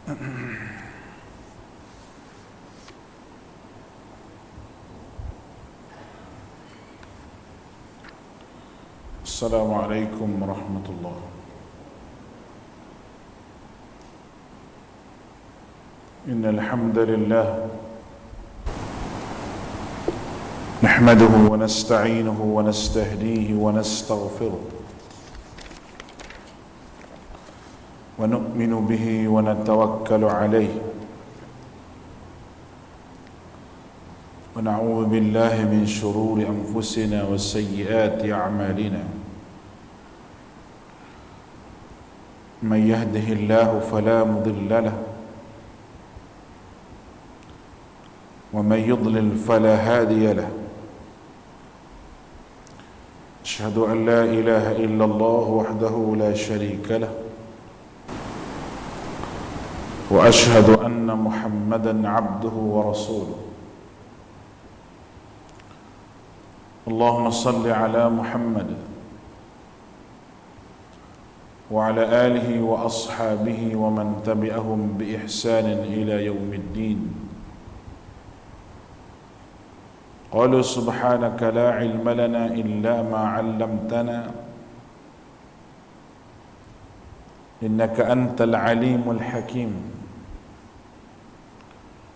Assalamualaikum warahmatullahi. Innal hamdalillah nahmaduhu wa nasta'inuhu wa nastahdihi wa nastaghfiruh wa nu'minu bihi wa natawakkalu alayhi wa na'udzu billahi min shururi anfusina wa sayyiati a'malina. من يهده الله فلا مضل له ومن يضلل فلا هادي له. أشهد أن لا إله إلا الله وحده لا شريك له وأشهد أن محمدا عبده ورسوله. اللهم صل على محمد وعلى آله وأصحابه ومن تبعهم بإحسان إلى يوم الدين. قالوا سبحانك لا علم لنا إلا ما علمتنا إنك أنت العليم الحكيم.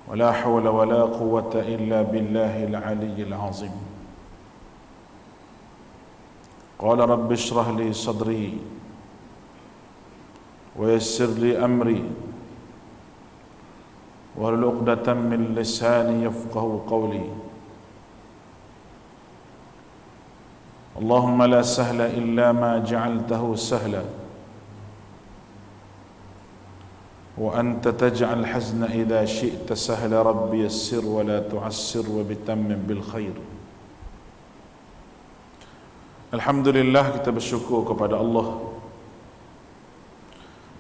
ولا حول ولا قوة إلا بالله العلي العظيم. قال رب اشرح لي صدري ويسر لي أمري واحلل عقدة من لساني يفقهوا قولي. اللهم لا سهل إلا ما جعلته سهلا وأنت تجعل الحزن إذا شئت سهلا. ربي يسر ولا تعسر وبتمم بالخير. Alhamdulillah, kita bersyukur kepada Allah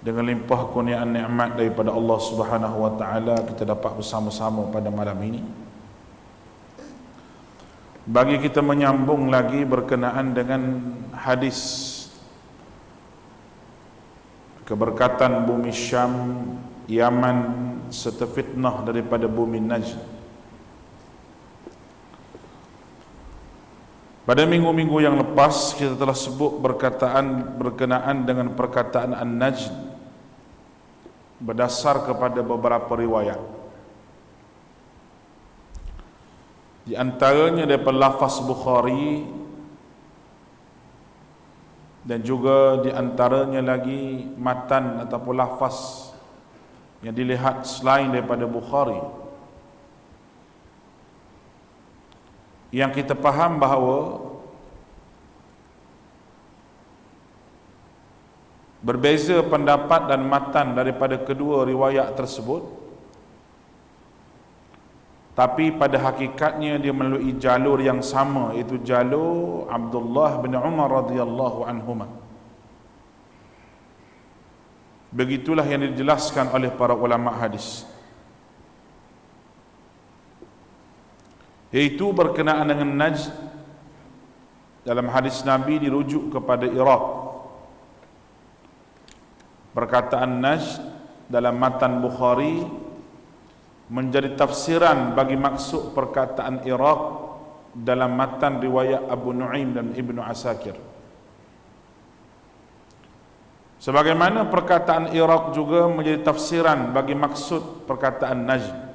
dengan limpah kurniaan nikmat daripada Allah Subhanahu wa taala, kita dapat bersama-sama pada malam ini bagi kita menyambung lagi berkenaan dengan hadis keberkatan bumi Syam, Yaman serta fitnah daripada bumi Najd. Pada minggu-minggu yang lepas kita telah sebut berkenaan dengan perkataan An-Najd berdasar kepada beberapa riwayat. Di antaranya daripada lafaz Bukhari dan juga di antaranya lagi matan ataupun lafaz yang dilihat selain daripada Bukhari, yang kita faham bahawa berbeza pendapat dan matan daripada kedua riwayat tersebut, tapi pada hakikatnya dia melalui jalur yang sama, iaitu jalur Abdullah bin Umar radhiyallahu anhuma. Begitulah yang dijelaskan oleh para ulama hadis, iaitu berkenaan dengan Najd. Dalam hadis Nabi dirujuk kepada Iraq. Perkataan Najd dalam matan Bukhari menjadi tafsiran bagi maksud perkataan Iraq dalam matan riwayat Abu Nu'aim dan Ibnu Asakir. Sebagaimana perkataan Iraq juga menjadi tafsiran bagi maksud perkataan Najd.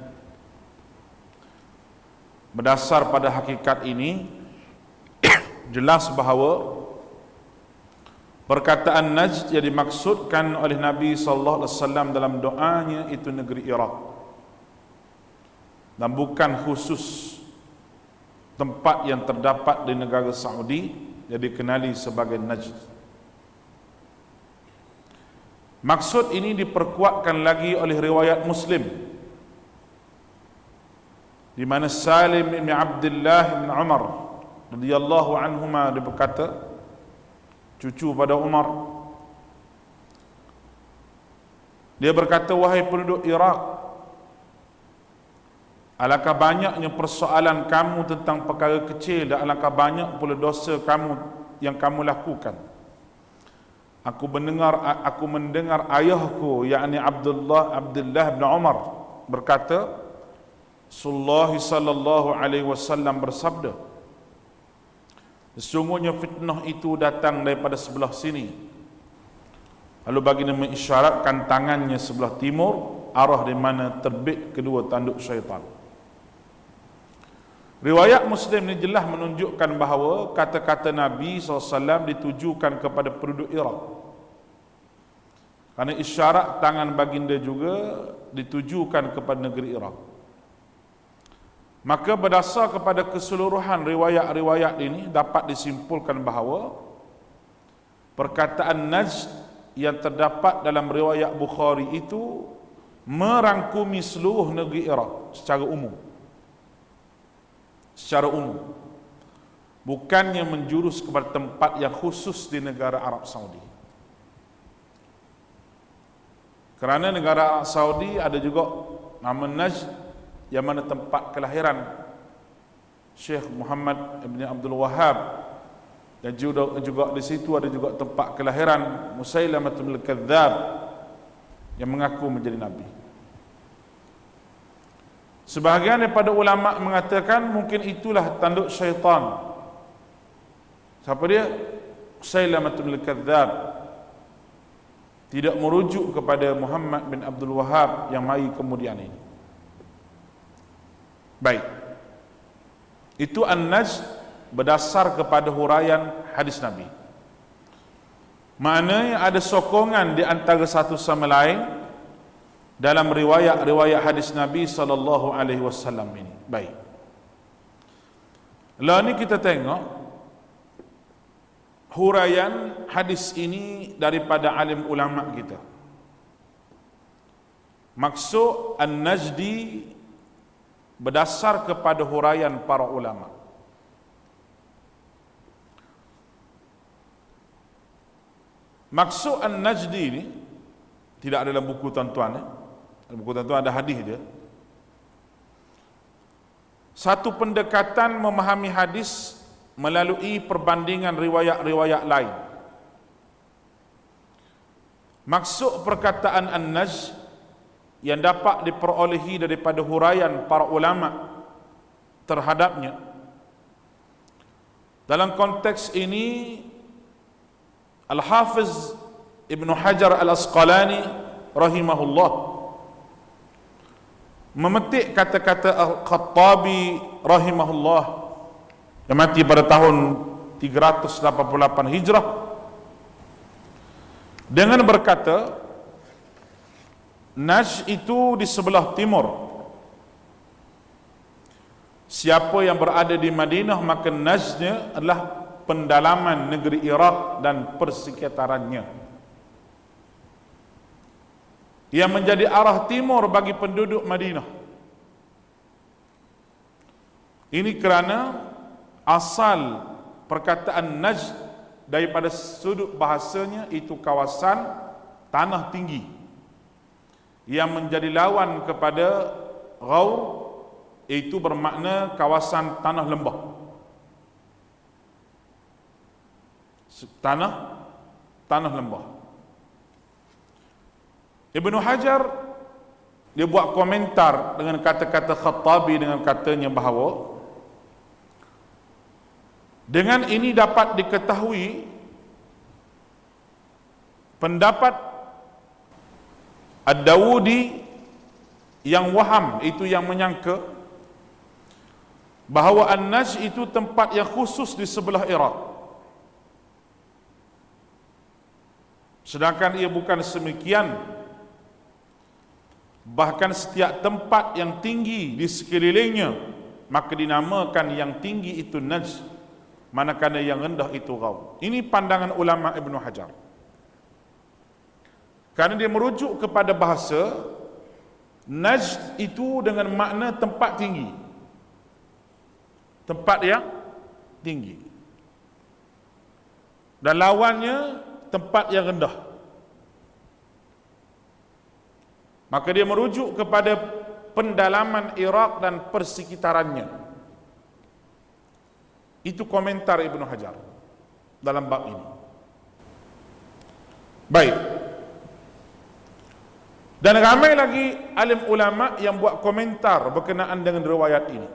Berdasar pada hakikat ini, jelas bahawa perkataan Najd yang dimaksudkan oleh Nabi SAW dalam doanya itu negeri Iraq, dan bukan khusus tempat yang terdapat di negara Saudi yang dikenali sebagai Najd. Maksud ini diperkuatkan lagi oleh riwayat Muslim, di mana Salim bin Abdullah bin Umar radhiyallahu anhuma dia berkata, cucu pada Umar, dia berkata, wahai penduduk Iraq, alangkah banyaknya persoalan kamu tentang perkara kecil dan alangkah banyak pula dosa kamu yang kamu lakukan. Aku mendengar ayahku, yakni Abdullah bin Umar berkata, Rasulullah sallallahu alaihi wasallam bersabda, sesungguhnya fitnah itu datang daripada sebelah sini. Lalu baginda mengisyaratkan tangannya sebelah timur, arah di mana terbit kedua tanduk syaitan. Riwayat Muslim ini jelas menunjukkan bahawa kata-kata Nabi SAW ditujukan kepada penduduk Iraq. Kerana isyarat tangan baginda juga ditujukan kepada negeri Iraq. Maka berdasar kepada keseluruhan riwayat-riwayat ini dapat disimpulkan bahawa perkataan Najd yang terdapat dalam riwayat Bukhari itu merangkumi seluruh negeri Iraq secara umum. Bukannya menjurus kepada tempat yang khusus di negara Arab Saudi. Kerana negara Arab Saudi ada juga nama Najd yang mana tempat kelahiran Syekh Muhammad ibn Abdul Wahhab, dan juga di situ ada juga tempat kelahiran Musailamatul Kadzdzab yang mengaku menjadi nabi. Sebahagian daripada ulama mengatakan mungkin itulah tanduk syaitan. Siapa dia? Musailamatul Kadzdzab. Tidak merujuk kepada Muhammad bin Abdul Wahhab yang mai kemudian ini. Baik. Itu An-Najd berdasar kepada huraian hadis Nabi. Maknanya ada sokongan di antara satu sama lain dalam riwayat-riwayat hadis Nabi sallallahu alaihi wasallam ini. Baik. Lalu ni kita tengok huraian hadis ini daripada alim ulama kita. Maksud An-Najdi berdasar kepada huraian para ulama. Maksud An-Najdi ini tidak ada dalam buku tuan-tuan. Dalam buku tuan-tuan ada hadis dia. Satu pendekatan memahami hadis melalui perbandingan riwayat-riwayat lain. Maksud perkataan An-Najd yang dapat diperolehi daripada huraian para ulama terhadapnya. Dalam konteks ini Al-Hafiz Ibn Hajar Al-Asqalani rahimahullah memetik kata-kata Al-Khattabi rahimahullah yang mati pada tahun 388 Hijrah dengan berkata, Najd itu di sebelah timur. Siapa yang berada di Madinah maka Najdnya adalah pendalaman negeri Iraq dan persekitarannya, yang menjadi arah timur bagi penduduk Madinah. Ini kerana asal perkataan Najd daripada sudut bahasanya itu kawasan tanah tinggi yang menjadi lawan kepada Ghaur, itu bermakna kawasan tanah lembah. Tanah lembah. Ibn Hajar dia buat komentar dengan kata-kata Khattabi dengan katanya bahawa dengan ini dapat diketahui pendapat Ad-Dawudi yang waham, itu yang menyangka bahawa An-Najd itu tempat yang khusus di sebelah Iraq. Sedangkan ia bukan semikian. Bahkan setiap tempat yang tinggi di sekelilingnya maka dinamakan yang tinggi itu Najd, manakala yang rendah itu Ghaur. Ini pandangan ulama Ibn Hajar. Kerana dia merujuk kepada bahasa Najd itu dengan makna tempat tinggi, tempat yang tinggi, dan lawannya tempat yang rendah. Maka dia merujuk kepada pendalaman Iraq dan persekitarannya. Itu komentar Ibn Hajar dalam bab ini. Baik. Dan ramai lagi alim ulama yang buat komentar berkenaan dengan riwayat ini.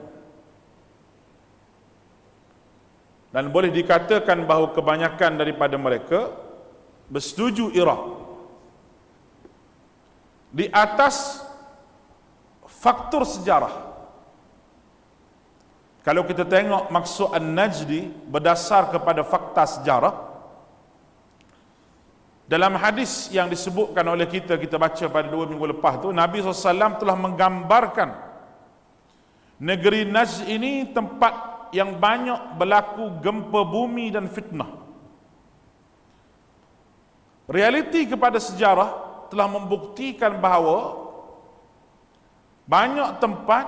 Dan boleh dikatakan bahawa kebanyakan daripada mereka bersetuju Iraq di atas faktor sejarah. Kalau kita tengok maksud An-Najdi berdasar kepada fakta sejarah, dalam hadis yang disebutkan oleh kita baca pada 2 minggu lepas tu, Nabi SAW telah menggambarkan negeri Najd ini tempat yang banyak berlaku gempa bumi dan fitnah. Realiti kepada sejarah telah membuktikan bahawa banyak tempat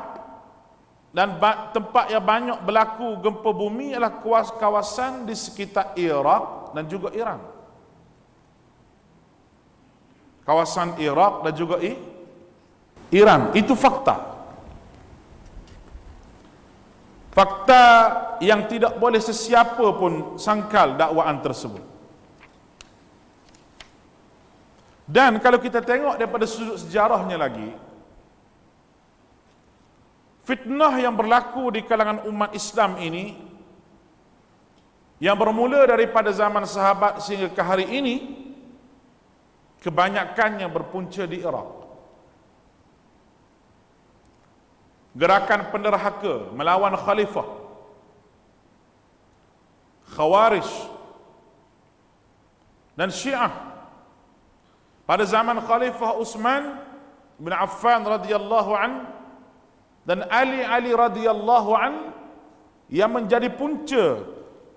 dan tempat yang banyak berlaku gempa bumi adalah kawasan di sekitar Iraq dan juga Iran. Kawasan Iraq dan juga Iran. Itu fakta. Fakta yang tidak boleh sesiapa pun sangkal dakwaan tersebut. Dan kalau kita tengok daripada sudut sejarahnya lagi, fitnah yang berlaku di kalangan umat Islam ini, yang bermula daripada zaman sahabat sehingga ke hari ini, kebanyakannya berpunca di Iraq. Gerakan penderhaka melawan khalifah, Khawarij dan Syiah pada zaman Khalifah Utsman bin Affan radhiyallahu an dan Ali radhiyallahu an, yang menjadi punca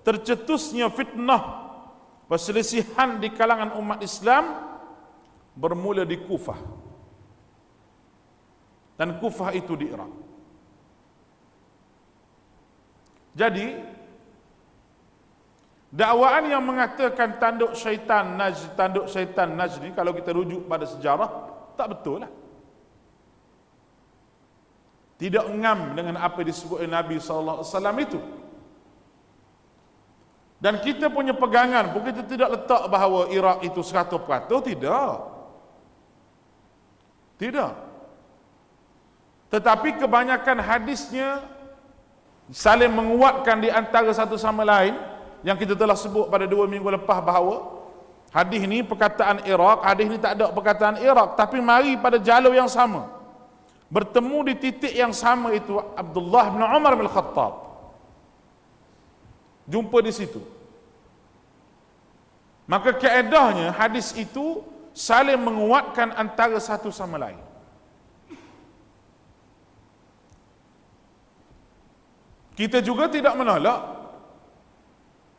tercetusnya fitnah perselisihan di kalangan umat Islam bermula di Kufah, dan Kufah itu di Iraq. Jadi dakwaan yang mengatakan tanduk syaitan Najd ni, kalau kita rujuk pada sejarah, tak betul lah. Tidak ngam dengan apa disebut oleh Nabi SAW itu. Dan kita punya pegangan pun, kita tidak letak bahawa Iraq itu 100%, tidak. Tetapi kebanyakan hadisnya saling menguatkan di antara satu sama lain, yang kita telah sebut pada 2 minggu lepas bahawa hadis ni perkataan Iraq, hadis ni tak ada perkataan Iraq, tapi mari pada jalur yang sama, bertemu di titik yang sama, itu Abdullah bin Umar bin Khattab. Jumpa di situ. Maka kaedahnya hadis itu saling menguatkan antara satu sama lain. Kita juga tidak menolak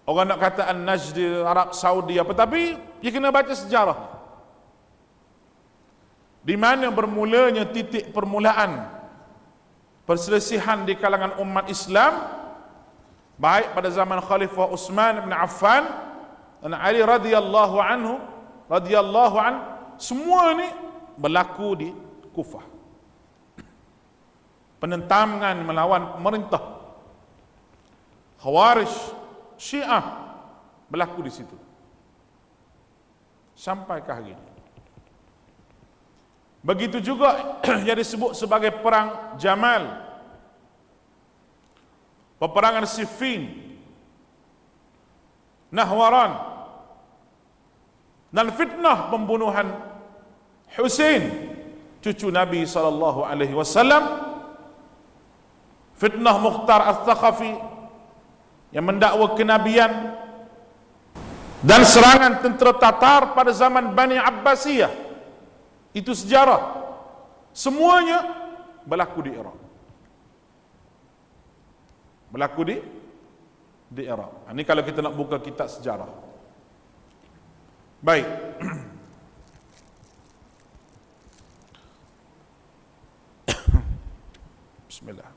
orang nak kata An-Najd di Arab Saudi apa, tapi dia kena baca sejarah. Di mana bermulanya titik permulaan perselisihan di kalangan umat Islam, baik pada zaman Khalifah Utsman bin Affan dan Ali radhiyallahu an, semua ni berlaku di Kufah. Penentangan melawan pemerintah, Khawarij, Syiah berlaku di situ sampai ke hari ini. Begitu juga yang disebut sebagai perang Jamal, peperangan Siffin, Nahwaran, dan fitnah pembunuhan Husain, cucu Nabi SAW, fitnah Mukhtar Al-Thaqafi yang mendakwa kenabian, dan serangan tentera Tatar pada zaman Bani Abbasiyah. Itu sejarah. Semuanya berlaku di Iraq. Berlaku di Iraq. Ini kalau kita nak buka kitab sejarah. Baik. Bismillah.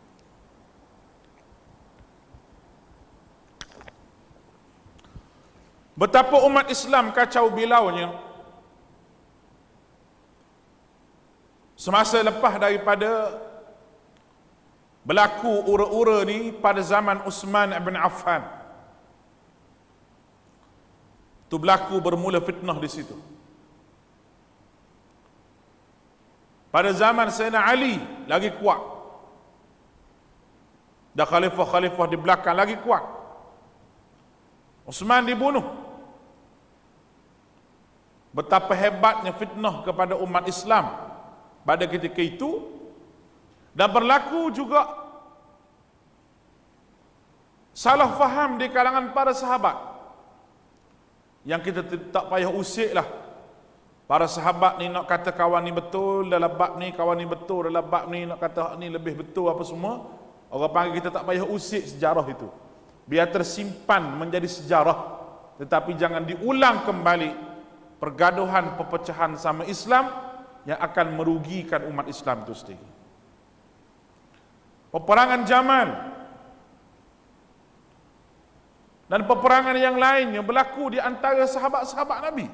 Betapa umat Islam kacau bilaunya semasa lepas daripada berlaku ura-ura ni pada zaman Utsman bin Affan. Tu berlaku, bermula fitnah di situ. Pada zaman Sayyidina Ali lagi kuat. Dan khalifah-khalifah di belakang lagi kuat. Uthman dibunuh. Betapa hebatnya fitnah kepada umat Islam pada ketika itu. Dan berlaku juga salah faham di kalangan para sahabat, yang kita tak payah usik lah. Para sahabat ni nak kata kawan ni betul dalam bab ni, kawan ni betul dalam bab ni, nak kata ni lebih betul apa semua. Orang panggil kita tak payah usik sejarah itu. Biar tersimpan menjadi sejarah, tetapi jangan diulang kembali pergaduhan, perpecahan sama Islam yang akan merugikan umat Islam itu sendiri. Peperangan Jamal dan peperangan yang lain yang berlaku di antara sahabat-sahabat Nabi,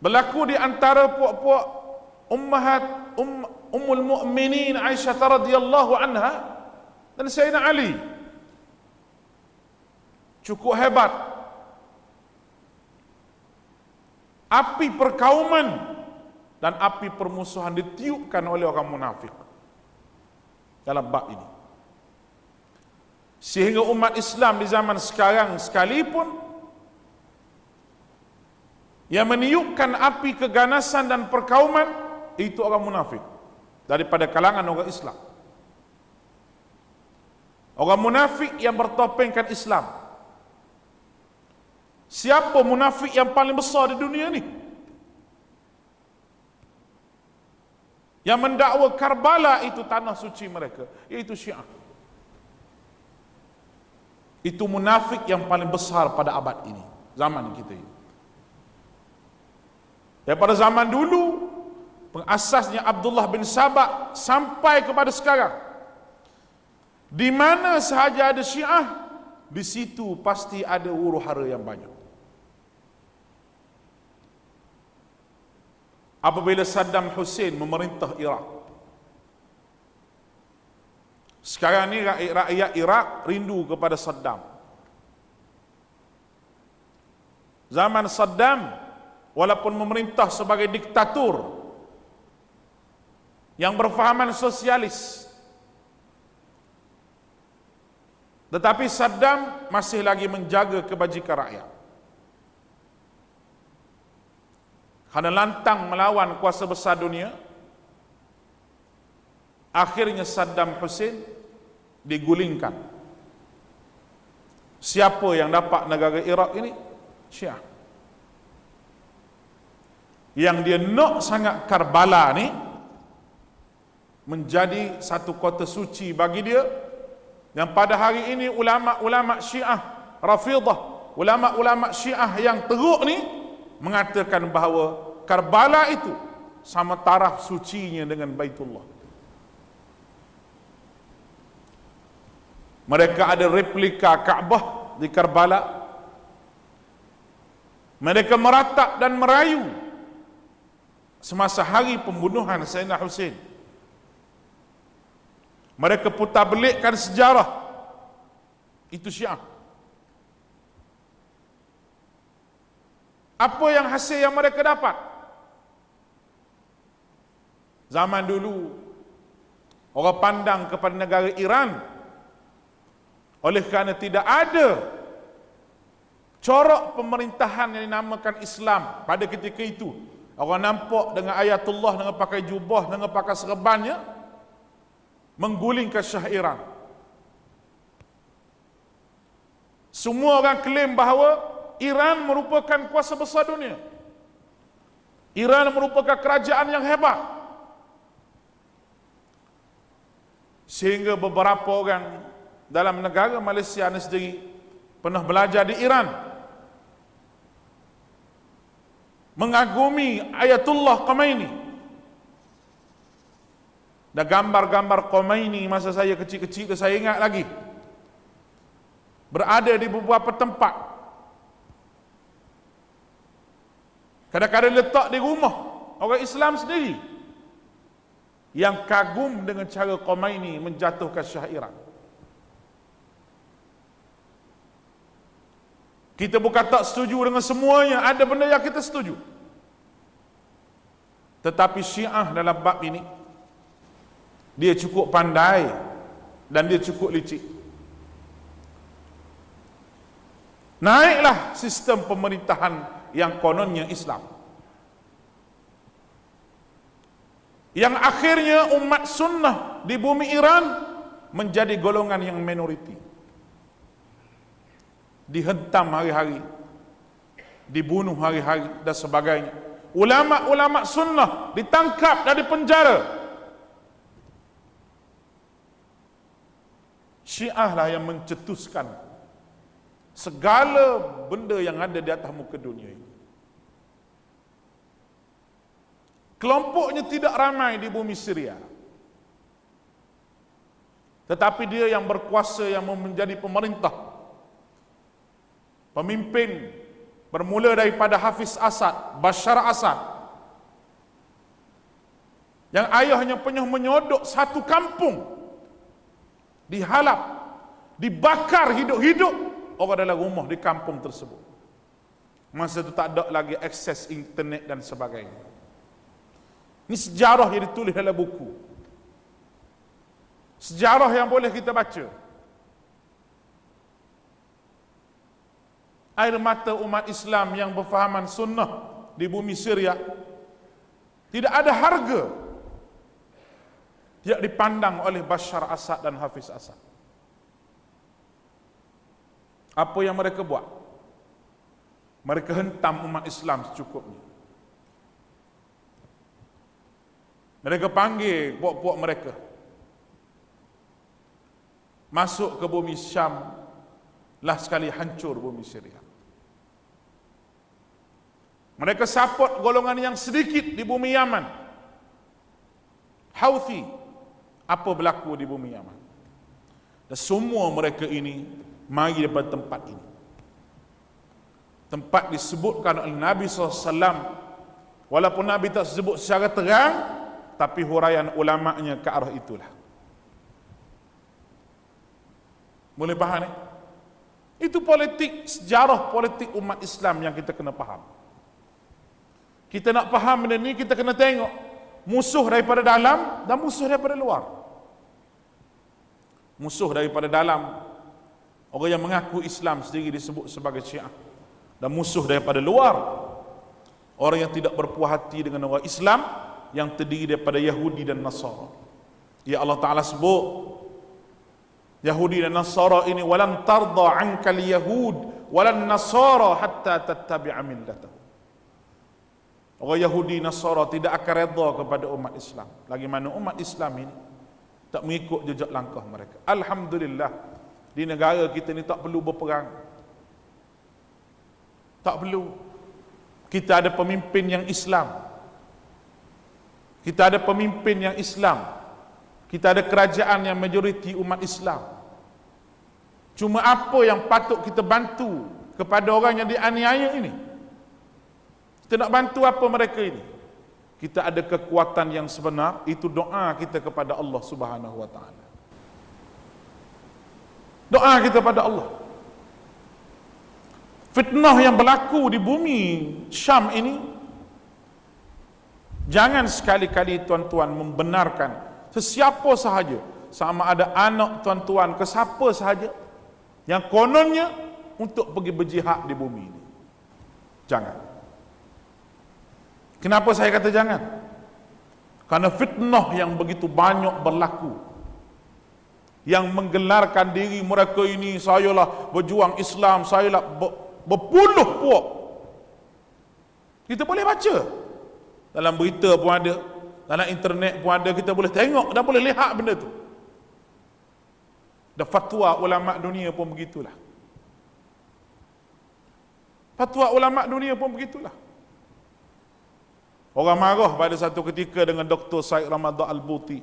berlaku di antara puak-puak Ummul Mukminin Aisyah radhiyallahu anha dan Sayyidina Ali. Cukup hebat. Api perkauman dan api permusuhan ditiupkan oleh orang munafik dalam bab ini. Sehingga umat Islam di zaman sekarang sekalipun yang meniupkan api keganasan dan perkauman itu orang munafik daripada kalangan orang Islam. Orang munafik yang bertopengkan Islam. Siapa munafik yang paling besar di dunia ni? Yang mendakwa Karbala itu tanah suci mereka, iaitu Syiah. Itu munafik yang paling besar pada abad ini, zaman kita ini. Daripada zaman dulu, pengasasnya Abdullah bin Sabah sampai kepada sekarang, di mana sahaja ada Syiah, di situ pasti ada huru-hara yang banyak. Apabila Saddam Hussein memerintah Iraq, sekarang ni rakyat Iraq rindu kepada Saddam. Zaman Saddam, walaupun memerintah sebagai diktator yang berfahaman sosialis, tetapi Saddam masih lagi menjaga kebajikan rakyat. Kerana lantang melawan kuasa besar dunia, akhirnya Saddam Hussein digulingkan. Siapa yang dapat negara Iraq ini? Syiah. Yang dia nak sangat Karbala ni menjadi satu kota suci bagi dia, yang pada hari ini ulama-ulama Syiah Rafidah, ulama-ulama Syiah yang teruk ni mengatakan bahawa Karbala itu sama taraf sucinya dengan Baitullah. Mereka ada replika Kaabah di Karbala. Mereka meratap dan merayu semasa hari pembunuhan Sayyidina Hussein. Mereka putar belikkan sejarah. Itu Syiah. Apa yang hasil yang mereka dapat? Zaman dulu, orang pandang kepada negara Iran, oleh kerana tidak ada corak pemerintahan yang dinamakan Islam pada ketika itu. Orang nampak dengan Ayatullah dengan pakai jubah, dengan pakai serbannya, menggulingkan Shah Iran. Semua orang klaim bahawa Iran merupakan kuasa besar dunia. Iran merupakan kerajaan yang hebat. Sehingga beberapa orang dalam negara Malaysia ini sendiri pernah belajar di Iran, mengagumi Ayatullah Khomeini. Dan gambar-gambar Khomeini masa saya kecil-kecil, saya ingat lagi, berada di beberapa tempat. Kadang-kadang letak di rumah orang Islam sendiri yang kagum dengan cara Khomeini menjatuhkan Shah Iran. Kita bukan tak setuju dengan semuanya, ada benda yang kita setuju. Tetapi Syiah dalam bab ini, dia cukup pandai dan dia cukup licik. Naiklah sistem pemerintahan yang kononnya Islam, yang akhirnya umat sunnah di bumi Iran menjadi golongan yang minoriti, dihentam hari-hari, dibunuh hari-hari dan sebagainya. Ulama-ulama sunnah ditangkap dan dipenjara. Syiah lah yang mencetuskan segala benda yang ada di atas muka dunia ini. Kelompoknya tidak ramai di bumi Syria, tetapi dia yang berkuasa, yang menjadi pemerintah, pemimpin, bermula daripada Hafiz Asad, Bashar Asad, yang ayahnya pernah menyodok satu kampung, dihalap, dibakar hidup-hidup orang dalam rumah di kampung tersebut. Masa itu tak ada lagi akses internet dan sebagainya. Ini sejarah yang ditulis dalam buku, sejarah yang boleh kita baca. Air mata umat Islam yang berfahaman sunnah di bumi Syria tidak ada harga tidak dipandang oleh Bashar Asad dan Hafiz Asad. Apa yang mereka buat? Mereka hentam umat Islam secukupnya. Mereka panggil puak-puak mereka masuk ke bumi Syam, lah sekali hancur bumi Syria. Mereka support golongan yang sedikit di bumi Yaman, Houthi. Apa berlaku di bumi Yaman? Dan semua mereka ini mari daripada tempat ini, tempat disebutkan oleh Nabi SAW. Walaupun Nabi tak sebut secara terang, tapi huraian ulama'nya ke arah itulah. Boleh faham ni? Itu politik, sejarah politik umat Islam yang kita kena faham. Kita nak faham benda ni, kita kena tengok musuh daripada dalam dan musuh daripada luar. Musuh daripada dalam, orang yang mengaku Islam sendiri disebut sebagai Syiah. Dan musuh daripada luar, orang yang tidak berpuas hati dengan orang Islam, yang terdiri daripada Yahudi dan Nasara. Ya Allah Ta'ala sebut Yahudi dan Nasara ini, walan tarda ankal yahud walan nasara hatta tattabi'a millatahu. Orang Yahudi Nasara tidak akan redha kepada umat Islam lagi mana umat Islam ini tak mengikut jejak langkah mereka. Alhamdulillah, di negara kita ni tak perlu berperang, tak perlu. Kita ada pemimpin yang Islam, kita ada pemimpin yang Islam, kita ada kerajaan yang majoriti umat Islam. Cuma apa yang patut kita bantu kepada orang yang dianiaya ini? Kita nak bantu apa mereka ini? Kita ada kekuatan yang sebenar, itu doa kita kepada Allah Subhanahu wa taala. Doa kita kepada Allah. Fitnah yang berlaku di bumi Syam ini, jangan sekali-kali tuan-tuan membenarkan sesiapa sahaja, sama ada anak tuan-tuan ke siapa sahaja yang kononnya untuk pergi berjihad di bumi ini. Jangan. Kenapa saya kata jangan? Karena fitnah yang begitu banyak berlaku, yang menggelarkan diri mereka ini, sayalah berjuang Islam, sayalah berpuluh puak. Kita boleh baca dalam berita pun ada, dalam internet pun ada, kita boleh tengok dan boleh lihat benda tu. Dan fatwa ulama dunia pun begitulah. Fatwa ulama dunia pun begitulah. Orang marah pada satu ketika dengan Dr. Said Ramadan Al-Buti.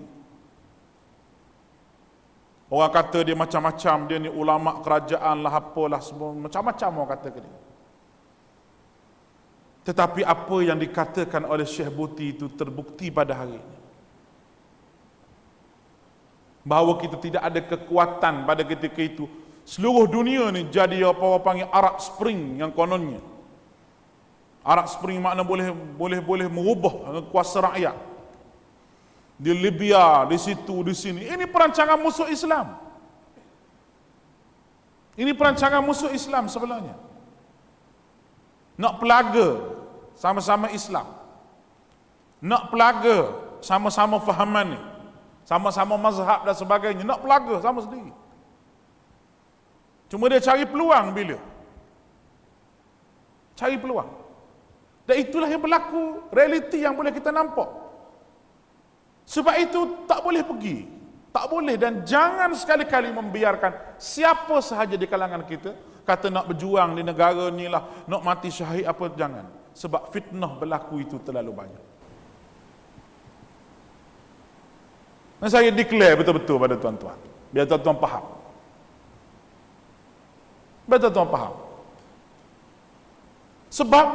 Orang kata dia macam-macam, dia ni ulama kerajaan lah, apalah semua, macam-macam orang kata ke dia. Tetapi apa yang dikatakan oleh Syekh Buti itu terbukti pada hari ini, bahawa kita tidak ada kekuatan pada ketika itu. Seluruh dunia ni jadi apa orang panggil Arab Spring yang kononnya. Arab Spring makna boleh merubah kuasa rakyat. Di Libya, di situ, di sini. Ini perancangan musuh Islam. Ini perancangan musuh Islam sebenarnya. Nak pelaga sama-sama Islam. Nak pelaga sama-sama fahaman ni. Sama-sama mazhab dan sebagainya. Nak pelaga sama sendiri. Cuma dia cari peluang bila? Cari peluang. Dan itulah yang berlaku, realiti yang boleh kita nampak. Sebab itu tak boleh pergi. Tak boleh dan jangan sekali-kali membiarkan siapa sahaja di kalangan kita kata nak berjuang di negara ni lah, nak mati syahid apa, jangan. Sebab fitnah berlaku itu terlalu banyak. Dan saya declare betul-betul pada tuan-tuan. Biar tuan-tuan faham. Biar tuan-tuan faham. Sebab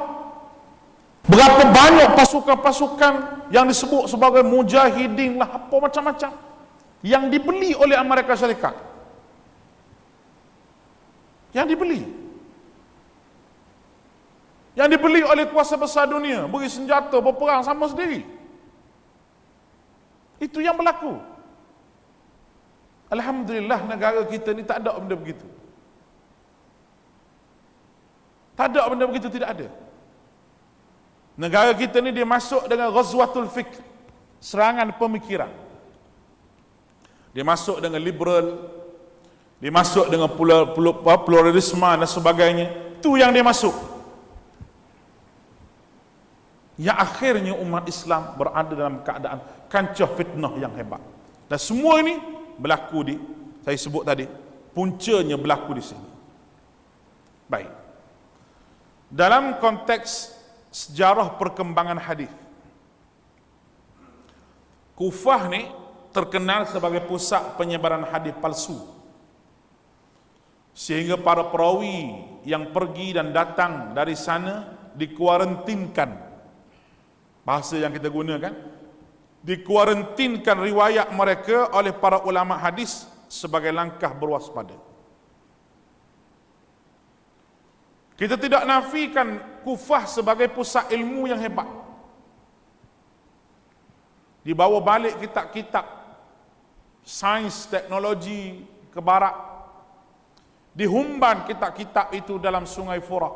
berapa banyak pasukan-pasukan yang disebut sebagai mujahidin lah, apa macam-macam, yang dibeli oleh Amerika Syarikat. Yang dibeli. Yang dibeli oleh kuasa besar dunia, beri senjata, berperang sama sendiri. Itu yang berlaku. Alhamdulillah negara kita ni tak ada benda begitu. Tak ada benda begitu, tidak ada. Negara kita ni dia masuk dengan ghazwatul fikr, serangan pemikiran. Dia masuk dengan liberal, dia masuk dengan pluralisme dan sebagainya. Itu yang dia masuk. Yang akhirnya umat Islam berada dalam keadaan kancah fitnah yang hebat. Dan semua ini berlaku di, saya sebut tadi, puncanya berlaku di sini. Baik. Dalam konteks sejarah perkembangan hadis, Kufah ni terkenal sebagai pusat penyebaran hadis palsu, sehingga para perawi yang pergi dan datang dari sana dikuarantinkan. Bahasa yang kita gunakan, dikuarantinkan riwayat mereka oleh para ulama hadis sebagai langkah berwaspada. Kita tidak nafikan Kufah sebagai pusat ilmu yang hebat. Dibawa balik kitab-kitab sains teknologi ke barat. Dihumban kitab-kitab itu dalam sungai Furat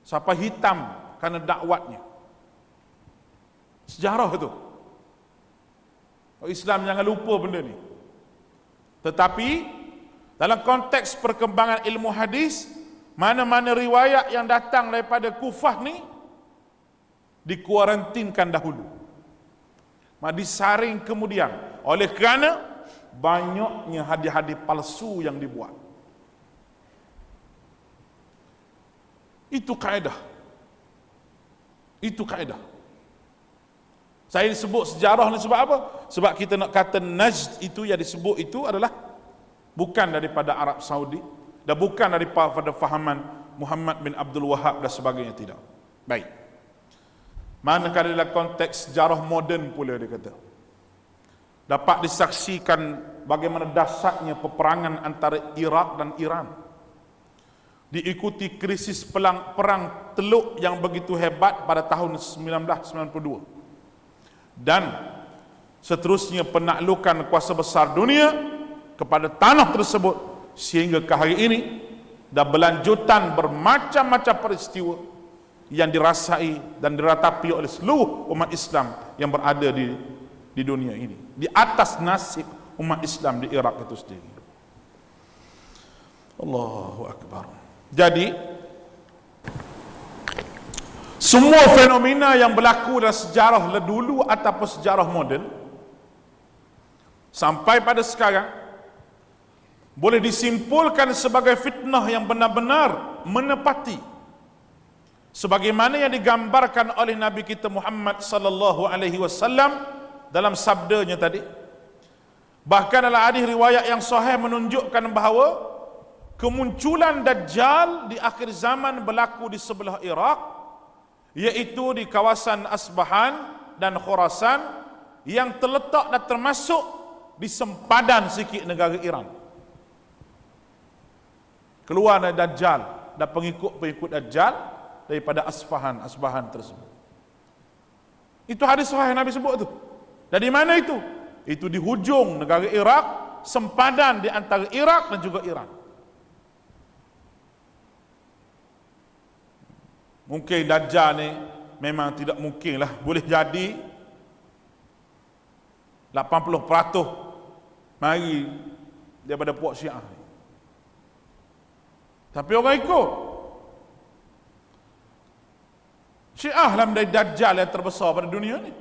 sampai hitam kerana dakwatnya. Sejarah itu. Islam jangan lupa benda ni. Tetapi dalam konteks perkembangan ilmu hadis, mana-mana riwayat yang datang daripada Kufah ni dikuarantinkan dahulu, disaring kemudian, oleh kerana banyaknya hadis-hadis palsu yang dibuat. Itu kaedah. Itu kaedah. Saya sebut sejarah ni sebab apa? Sebab kita nak kata Najd itu yang disebut itu adalah bukan daripada Arab Saudi dan bukan daripada fahaman Muhammad bin Abdul Wahab dan sebagainya, tidak. Baik. Manakala dalam konteks sejarah moden pula dia kata, dapat disaksikan bagaimana dahsyatnya peperangan antara Iraq dan Iran, diikuti krisis perang Teluk yang begitu hebat pada tahun 1992, dan seterusnya penaklukan kuasa besar dunia kepada tanah tersebut, sehingga ke hari ini dan berlanjutan bermacam-macam peristiwa yang dirasai dan diratapi oleh seluruh umat Islam yang berada di dunia ini, di atas nasib umat Islam di Iraq itu sendiri. Allahu Akbar. Jadi semua fenomena yang berlaku dalam sejarah dulu ataupun sejarah moden sampai pada sekarang boleh disimpulkan sebagai fitnah yang benar-benar menepati sebagaimana yang digambarkan oleh Nabi kita Muhammad sallallahu alaihi wasallam dalam sabdanya tadi. Bahkan dalam hadis riwayat yang sahih menunjukkan bahawa kemunculan Dajjal di akhir zaman berlaku di sebelah Iraq, iaitu di kawasan Asbahan dan Khurasan yang terletak dan termasuk di sempadan sikit negara Iran. Keluar dari Dajjal dan pengikut-pengikut Dajjal daripada Asbahan tersebut. Itu hadis sahih Nabi sebut tu. Dari mana itu? Itu di hujung negara Iraq, sempadan di antara Iraq dan juga Iran. Mungkin Dajjal ni memang tidak mungkin lah boleh jadi 80% mari daripada puak Syiah ni. Tapi orang ikut Syiah lah menjadi Dajjal yang terbesar pada dunia ni.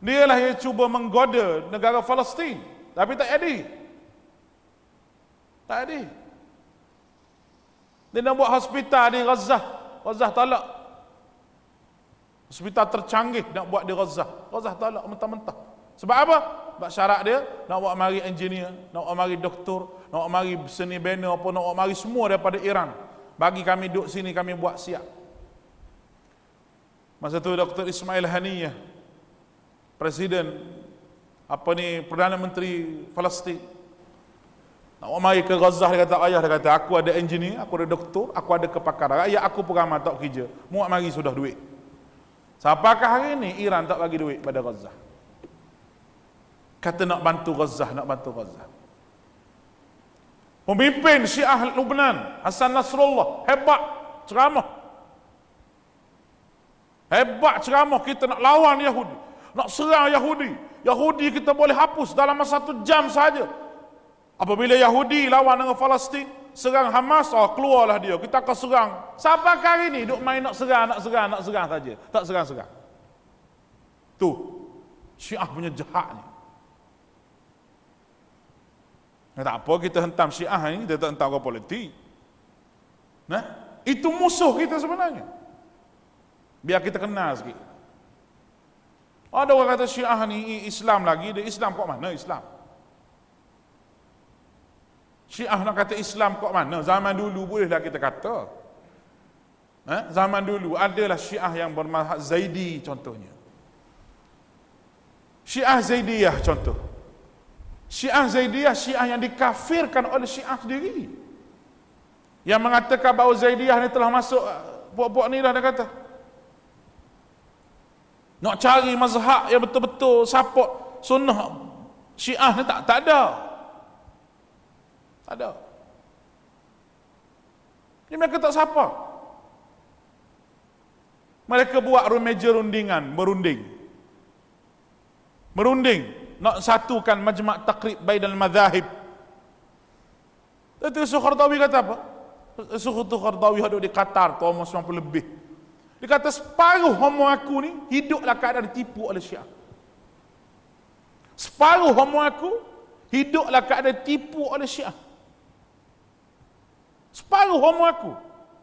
Dia lah yang cuba menggoda negara Palestin, tapi tak jadi. Tak jadi. Dia nak buat hospital di Gaza. Gaza tolak. Hospital tercanggih nak buat di Gaza. Gaza tolak mentah-mentah. Sebab apa? Sebab syarat dia nak buat mari engineer, nak buat mari doktor, nak buat mari seni bina apa, nak buat mari semua daripada Iran. Bagi kami duduk sini, kami buat siap. Masa tu Dr. Ismail Haniyah, Presiden Perdana Menteri Palestin, nak mari ke Gaza, dia kata, ayah, dia kata, aku ada engineer, aku ada doktor, aku ada kepakaran. Ayah aku pengamal tak kerja. Muat mari sudah duit. Sampakah hari ini Iran tak bagi duit pada Gaza? Kata nak bantu Gaza, nak bantu Gaza. Pemimpin Syiah Lebanon, Hassan Nasrullah, hebat ceramah. Hebat ceramah, kita nak lawan Yahudi, nak serang Yahudi. Yahudi kita boleh hapus dalam masa 1 jam saja. Apabila Yahudi lawan dengan Palestin, serang Hamas, keluarlah dia, kita akan serang. Siapa kali ni duk main nak serang saja, tak serang-serang. Tu Syiah punya jahatnya. Tak apa kita hentam Syiah ni, dia tak hentam orang politik. Nah, itu musuh kita sebenarnya. Biar kita kenal sikit. Ada orang kata Syiah ni Islam lagi, dia Islam kok mana Islam? Syiah nak kata Islam kok mana? Zaman dulu bolehlah kita kata. Zaman dulu adalah Syiah yang bermazhab Zaidi contohnya. Syiah Zaidiyah contoh. Syiah Zaidiyah, Syiah yang dikafirkan oleh Syiah sendiri. Yang mengatakan bahawa Zaidiyah ni telah masuk, puak-puak ni dah dia kata. Nak cari mazhab yang betul-betul support sunnah Syiah ni tak ada. Tak ada. Ini mereka tak siapa. Mereka buat meja rundingan, merunding nak satukan majma' taqrib bainal madzahib. Itu Qaradawi kata apa? Qaradawi ada di Qatar tahun 90 lebih. Dia kata separuh homo aku ni hiduplah keadaan ditipu oleh Syiah. Separuh homo aku hiduplah keadaan ditipu oleh Syiah. Separuh homo aku.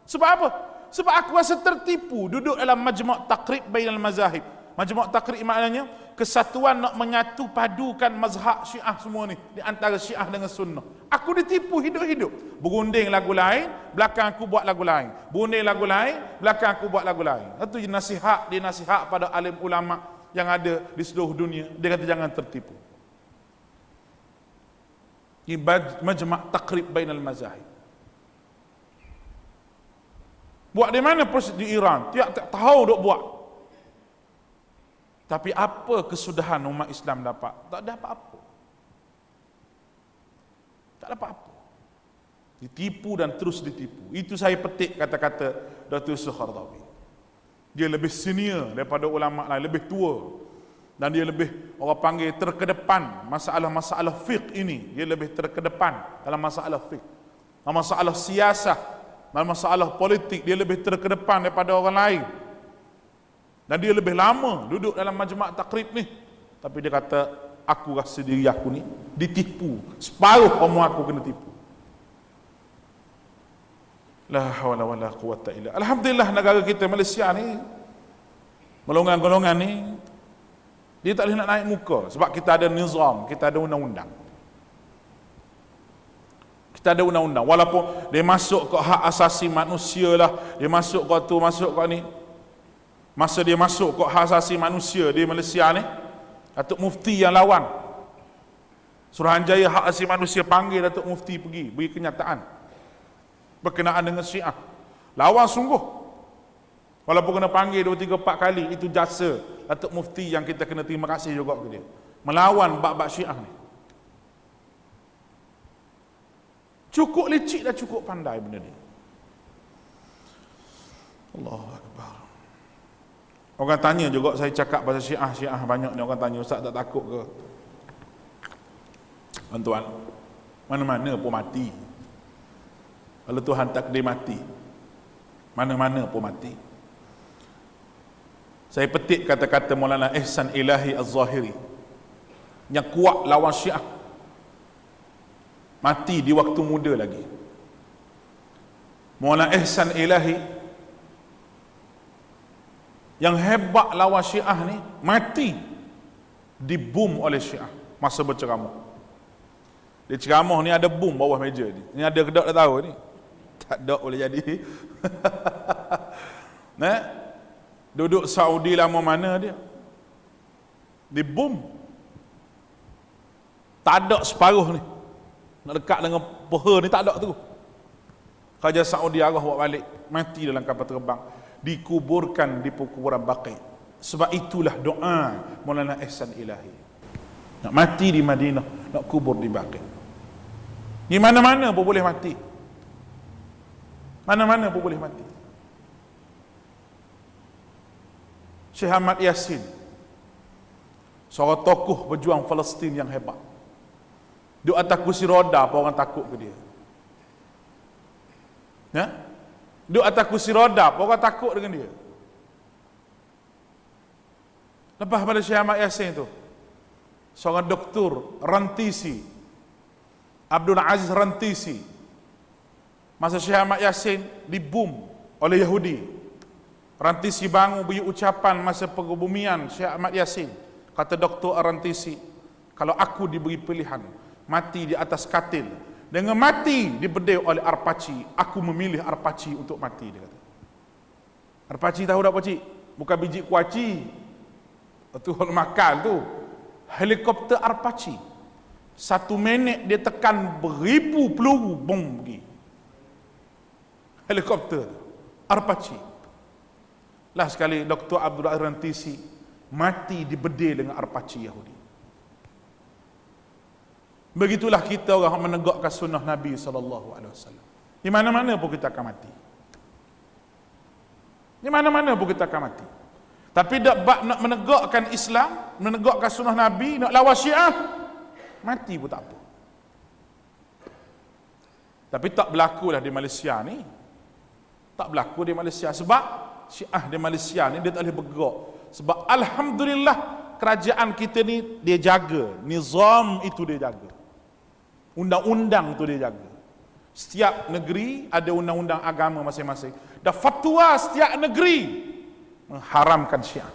Sebab apa? Sebab aku rasa tertipu duduk dalam majma' taqrib bainal mazahib. Majma' taqrib maknanya kesatuan nak menyatu padukan mazhab Syiah semua ni di antara Syiah dengan Sunnah. Aku ditipu hidup-hidup. Berunding lagu lain, belakang aku buat lagu lain. Berunding lagu lain, belakang aku buat lagu lain. Itu nasihat pada alim ulama yang ada di seluruh dunia. Dia kata jangan tertipu. Ini majma' taqrib bainal mazahib. Buat di mana proses di Iran? Tiap-tiap tahu duk buat. Tapi apa kesudahan umat Islam dapat? Tak dapat apa. Tak dapat apa. Ditipu dan terus ditipu. Itu saya petik kata-kata Dr. Qaradawi. Dia lebih senior daripada ulama lain, lebih tua. Dan dia lebih, orang panggil terkedepan masalah-masalah fiqh ini. Dia lebih terkedepan dalam masalah fiqh. Dalam masalah siasah, dalam masalah politik, dia lebih terkedepan daripada orang lain. Dan dia lebih lama duduk dalam majma' taqrib ni. Tapi dia kata, aku rasa diri aku ni ditipu. Separuh homo aku kena tipu. La hawla wala quwata illa. Alhamdulillah negara kita Malaysia ni, golongan-golongan ni, dia tak boleh nak naik muka. Sebab kita ada nizam, kita ada undang-undang. Kita ada undang-undang. Walaupun dia masuk ke hak asasi manusia lah, dia masuk ke tu, masuk ke ni. Masa dia masuk ke hak asasi manusia di Malaysia ni, Datuk Mufti yang lawan, Suruhanjaya Hak Asasi Manusia panggil Datuk Mufti pergi, beri kenyataan. berkenaan dengan Syiah. Lawan sungguh. Walaupun kena panggil 2, 3, 4 kali, itu jasa Datuk Mufti yang kita kena terima kasih juga ke dia. Melawan bab-bab Syiah ni. Cukup licik dah, cukup pandai benda ni. Allahu Akbar. Orang tanya juga, saya cakap pasal Syiah banyak ni, orang tanya, Ustaz tak takut ke? Tuan-tuan, mana-mana pun mati. Kalau Tuhan takdir mati, mana-mana pun mati. Saya petik kata-kata Maulana Ihsan Ilahi Az-Zahiri yang kuat lawan Syiah. Mati di waktu muda lagi. Maulana Ihsan Ilahi yang hebat lawan Syiah ni, mati dibom oleh Syiah masa berceramah. Dia ceramah ni ada bom bawah meja ni. Ni ada ke tak tahu ni? Tak ada boleh jadi. Nah, duduk Saudi lama mana dia? Dibom. Tak ada separuh ni. Nak dekat dengan peha ni tak ada tu. Raja Saudi arah bawa balik, mati dalam kapal terbang, dikuburkan di kuburan Baqi. Sebab itulah doa Maulana Ihsan Ilahi. Nak mati di Madinah, nak kubur di Baqi. Di mana-mana pun boleh mati. Mana-mana pun boleh mati. Syekh Ahmad Yasin, seorang tokoh berjuang Palestin yang hebat. Duduk atas kursi roda, apa orang takut ke dia? Ya? Duduk atas kursi roda, apa orang takut dengan dia? Lepas pada Syekh Ahmad Yasin tu, seorang doktor Rantisi, Abdul Aziz Rantisi, masa Syekh Ahmad Yasin dibom oleh Yahudi, Rantisi bangun beri ucapan masa pengebumian Syekh Ahmad Yasin. Kata Dr. Rantisi, kalau aku diberi pilihan mati di atas katil dengan mati dibedil oleh Arpaci, aku memilih Arpaci untuk mati, dia kata. Arpaci tahu tak apa cik? Bukan biji kuaci. Itu makan tu. Helikopter Arpaci. 1 minit dia tekan beribu peluru bom pergi. Helikopter Arpaci. Lah sekali Dr. Abdul Aziz Rantisi mati dibedil dengan Arpaci Yahudi. Begitulah kita orang menegakkan sunnah Nabi SAW. Di mana-mana pun kita akan mati. Di mana-mana pun kita akan mati. Tapi nak menegakkan Islam, menegakkan sunnah Nabi, nak lawan Syiah, mati pun tak apa. Tapi tak berlakulah di Malaysia ni. Tak berlaku di Malaysia sebab Syiah di Malaysia ni dia tak boleh bergerak. Sebab alhamdulillah kerajaan kita ni dia jaga, nizam itu dia jaga. Undang-undang tu dia jaga. Setiap negeri ada undang-undang agama masing-masing. Dan fatwa setiap negeri mengharamkan Syiah.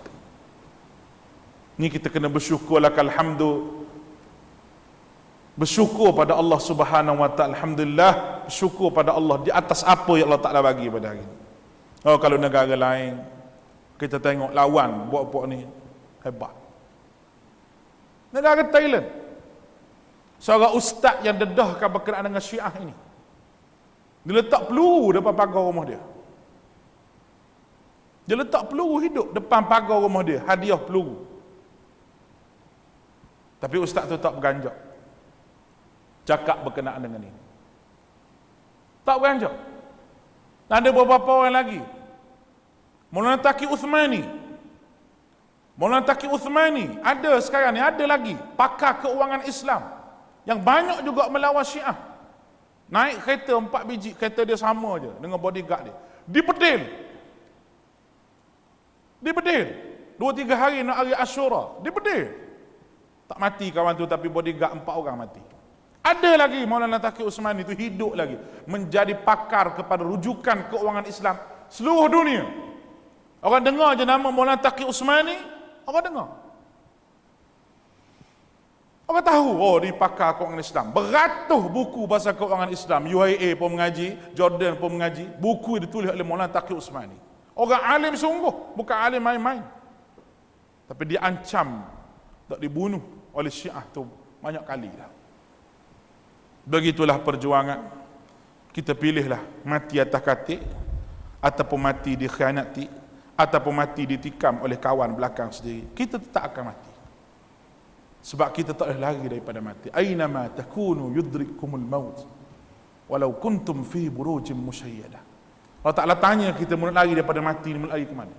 Ni kita kena bersyukur lah, alhamdulillah. Bersyukur pada Allah Subhanahu wa ta'ala. Alhamdulillah, bersyukur pada Allah di atas apa yang Allah Ta'ala bagi pada hari ini. Oh, kalau negara lain kita tengok lawan buat-buat ni hebat. Negara Thailand, seorang ustaz yang dedahkan berkenaan dengan Syiah ini, dia letak peluru depan pagar rumah dia. Dia letak peluru hidup depan pagar rumah dia, hadiah peluru. Tapi ustaz tu tak berganjak cakap berkenaan dengan ini. Tak beranjak. Dan ada beberapa orang lagi. Maulana Taqi Uthmani. Maulana Taqi Uthmani ada sekarang ni, ada lagi pakar keuangan Islam yang banyak juga melawan Syiah. Naik kereta 4 biji, kereta dia sama je dengan bodyguard dia. Dibedil. Dibedil. 2-3 hari nak hari Ashura, dibedil. Tak mati kawan tu, tapi bodyguard 4 orang mati. Ada lagi Maulana Taqi Uthmani itu hidup lagi, menjadi pakar kepada rujukan keuangan Islam seluruh dunia. Orang dengar je nama Maulana Taqi Uthmani, orang dengar. Orang tahu, oh ni pakar keuangan Islam. Beratus buku pasal keuangan Islam, UIA pun mengaji, Jordan pun mengaji. Buku ditulis oleh Maulana Taqi Uthmani. Orang alim sungguh, bukan alim main-main. Tapi dia ancam tak dibunuh oleh Syiah tu banyak kali dah. Begitulah perjuangan kita pilihlah mati atas katil, ataupun mati dikhianati, ataupun mati ditikam oleh kawan belakang sendiri, kita tetap akan mati. Sebab kita tak boleh lari daripada mati. Aynama takunu yudrikumul maut walau kuntum fi burujin musyayyadah. Allah Ta'ala tanya kita, mau nak lari daripada mati ni, mau lari ke mana?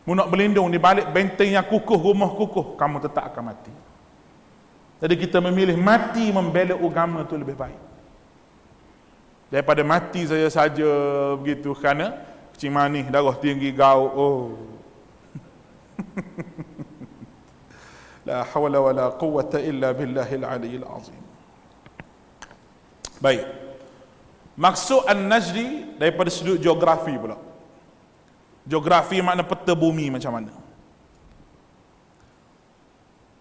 Mau nak berlindung di balik benteng yang kukuh, rumah kukuh, kamu tetap akan mati. Jadi kita memilih mati membela agama tu lebih baik daripada mati saja begitu kerana kencing manis, darah tinggi, gaul. Oh. La hawla wala quwwata illa billahil aliyil azim. Baik. Maksud An-Najdi daripada sudut geografi pula. Geografi makna peta bumi macam mana.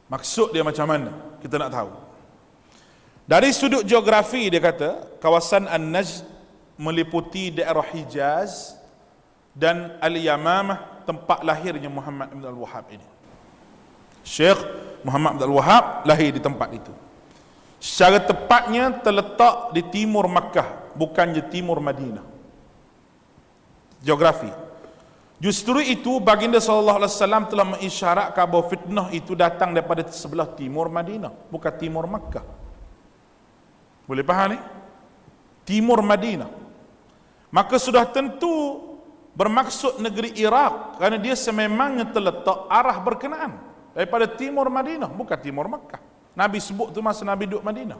Maksud dia macam mana, kita nak tahu. Dari sudut geografi dia kata, kawasan An-Najd meliputi daerah Hijaz dan Al-Yamamah, tempat lahirnya Muhammad bin Al-Wahhab ini. Syekh Muhammad bin Al-Wahhab lahir di tempat itu. Secara tepatnya terletak di timur Makkah, bukan di timur Madinah. Geografi. Justru itu baginda sallallahu alaihi wasallam telah mengisyaratkan bahawa fitnah itu datang daripada sebelah timur Madinah, bukan timur Makkah. Boleh faham ni? Timur Madinah. Maka sudah tentu bermaksud negeri Iraq, kerana dia sememangnya terletak arah berkenaan daripada timur Madinah, bukan timur Makkah. Nabi sebut tu masa Nabi duduk Madinah.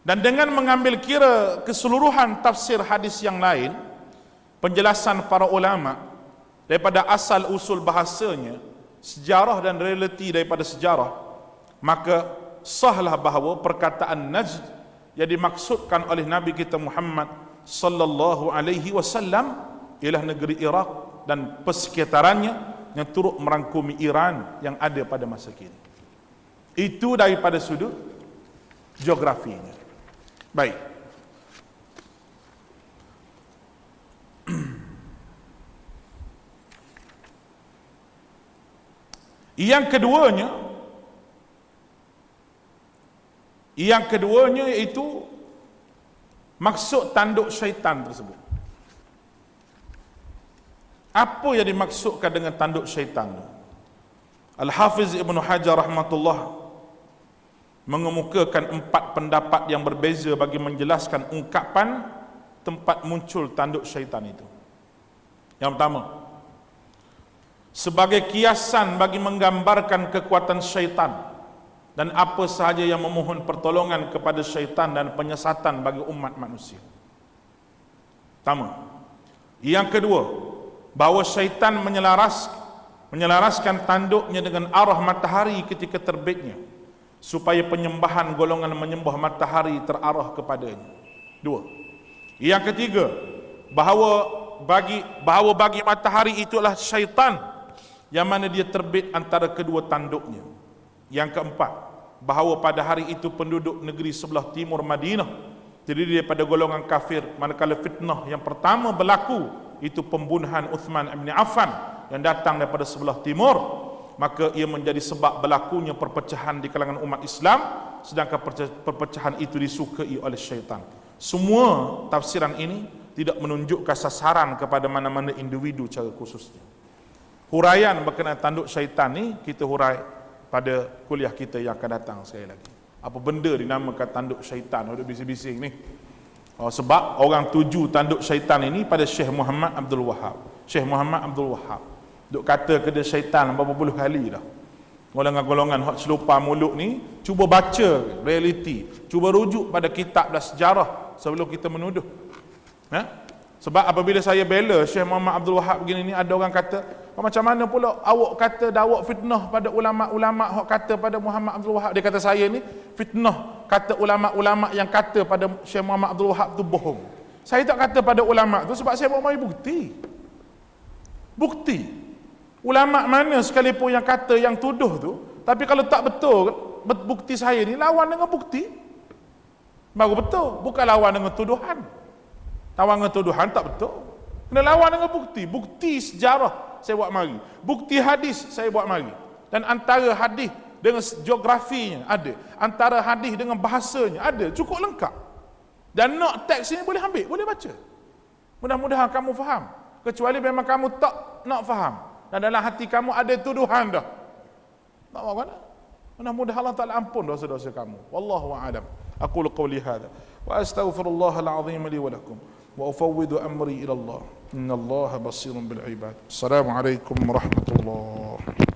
Dan dengan mengambil kira keseluruhan tafsir hadis yang lain, penjelasan para ulama daripada asal usul bahasanya, sejarah dan realiti daripada sejarah, maka sahlah bahawa perkataan Najd yang dimaksudkan oleh Nabi kita Muhammad sallallahu alaihi wasallam ialah negeri Iraq dan persekitarannya yang turut merangkumi Iran yang ada pada masa kini. Itu daripada sudut geografinya. Baik. Yang keduanya iaitu maksud tanduk syaitan tersebut. Apa yang dimaksudkan dengan tanduk syaitan? Al-Hafiz Ibn Hajar rahmatullah mengemukakan 4 pendapat yang berbeza bagi menjelaskan ungkapan tempat muncul tanduk syaitan itu. Yang pertama, sebagai kiasan bagi menggambarkan kekuatan syaitan dan apa sahaja yang memohon pertolongan kepada syaitan dan penyesatan bagi umat manusia. Pertama. Yang kedua, bahawa syaitan menyelaraskan tanduknya dengan arah matahari ketika terbitnya, supaya penyembahan golongan menyembah matahari terarah kepadanya. 2. Yang ketiga, bahawa bagi matahari itulah syaitan yang mana dia terbit antara kedua tanduknya. Yang keempat, bahawa pada hari itu penduduk negeri sebelah timur Madinah terdiri daripada golongan kafir, manakala fitnah yang pertama berlaku itu pembunuhan Uthman bin Affan yang datang daripada sebelah timur, maka ia menjadi sebab berlakunya perpecahan di kalangan umat Islam, sedangkan perpecahan itu disukai oleh syaitan. Semua tafsiran ini tidak menunjukkan sasaran kepada mana-mana individu secara khususnya. Huraian berkenaan tanduk syaitan ni kita hurai pada kuliah kita yang akan datang sekali lagi. Apa benda dinamakan tanduk syaitan? Duduk bising-bising ni. Sebab orang tuju tanduk syaitan ini pada Syekh Muhammad Abdul Wahhab. Syekh Muhammad Abdul Wahhab duk kata ke dia syaitan berapa puluh kali dah. Golongan-golongan hak selupa mulut ni cuba baca realiti, cuba rujuk pada kitab dan sejarah sebelum kita menuduh. Sebab apabila saya bela Syekh Muhammad Abdul Wahhab begini ni, ada orang kata, macam mana pula awak kata awak fitnah pada ulama-ulama hak kata pada Muhammad Abdul Wahhab? Dia kata saya ni fitnah kata ulama-ulama yang kata pada Syekh Muhammad Abdul Wahhab tu bohong. Saya tak kata pada ulama tu sebab saya bawa mari bukti. Ulama mana sekalipun yang kata, yang tuduh tu, tapi kalau tak betul bukti saya ni lawan dengan bukti, baru betul. Bukan lawan dengan tuduhan. Lawan dengan tuduhan tak betul. Kena lawan dengan bukti. Bukti sejarah saya buat mari, bukti hadis saya buat mari. Dan antara hadis dengan geografinya ada, antara hadis dengan bahasanya ada, cukup lengkap. Dan nak teks ini boleh ambil, boleh baca. Mudah-mudahan kamu faham. Kecuali memang kamu tak nak faham dan dalam hati kamu ada tuduhan dah. Tak apa mana? Mudah-mudahan Allah Ta'ala ampun dosa-dosa kamu. Wallahu a'lam. Aqulu qawli hadha wa astaghfirullahal azim li wa lakum wa ufawwidu amri ila Allah. Innallaha basirun bil ibad. Assalamualaikum warahmatullahi